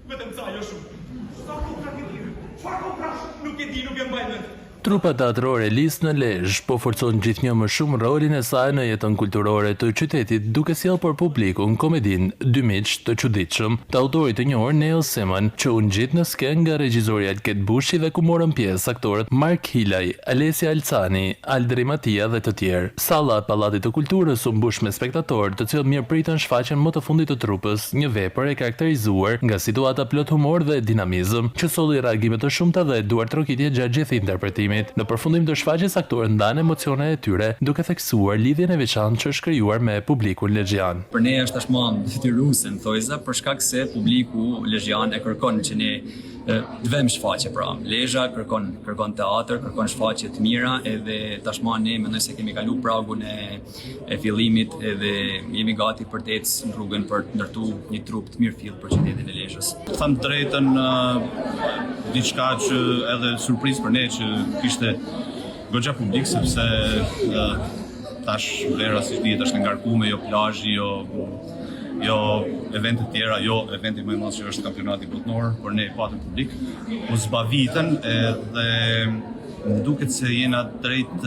Vetëm ca jo shumë. Sa kokra ke ti? Çfarë kokrash? Nuk e di, nuk e mbaj mend. Trupa teatrore Lis në Lezhë po forcon gjithnjë më shumë rolin e saj në jetën kulturore të qytetit, duke sjellë për publikun komedin Dy miq të çuditshëm të autorit të njohur Neil Simon, që u ngjit në skenë nga regjisoria Alket Bushi dhe ku morën pjesë aktorët Mark Hilaj, Alessia Alcani, Aldri Matia dhe të tjerë. Salla e Pallatit të Kulturës u mbush me spektatorë, të cilët mirëpritën shfaqjen më të fundit të trupës, një vepër e karakterizuar nga situata plot humor dhe dinamizëm, që solli reagime të shumta dhe duar trokitje gjatë gjithë interpretimit. Në përfundim të shfaqjes, aktorët ndanë emocionet e tyre, duke theksuar lidhjen e veçantë që është krijuar me publikun lezhjan. Për ne është tashmë detyruese thojza, për shkak se publiku lezhjan e kërkon që ne të vëmë shfaqje pra. Lezhja kërkon teatr, kërkon shfaqje të mira, edhe tashmë ne mendoj se kemi kaluar pragun e fillimit edhe jemi gati për të ecë në rrugën për të ndërtuar një trup të mirëfill për qytetin e Lezhës. Tham të drejtën, diçka që edhe surprizë për ne që kishte goxha publik, sepse tash vera si dihet është ngarkuar, jo plazhi, jo evente tjera, jo eventi më i madh që është kampionati botëror, por ne patëm publik. U zbavitën edhe më duket se jena drejt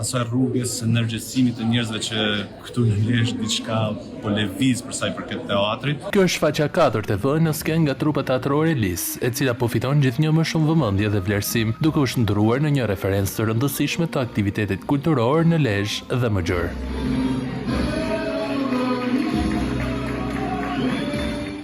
asaj rrugës ndërgjegjësimit të njerëzve që këtu në Lezhë diçka po lëviz për sa i përket teatrit. Kjo është shfaqja 4 e vënë në skenë nga trupa teatrore Lis, e cila po fiton gjithnjë më shumë vëmendje dhe vlerësim, duke u shndruar në një referencë të rëndësishme të aktivitetit kulturor në Lezhë dhe më gjërë.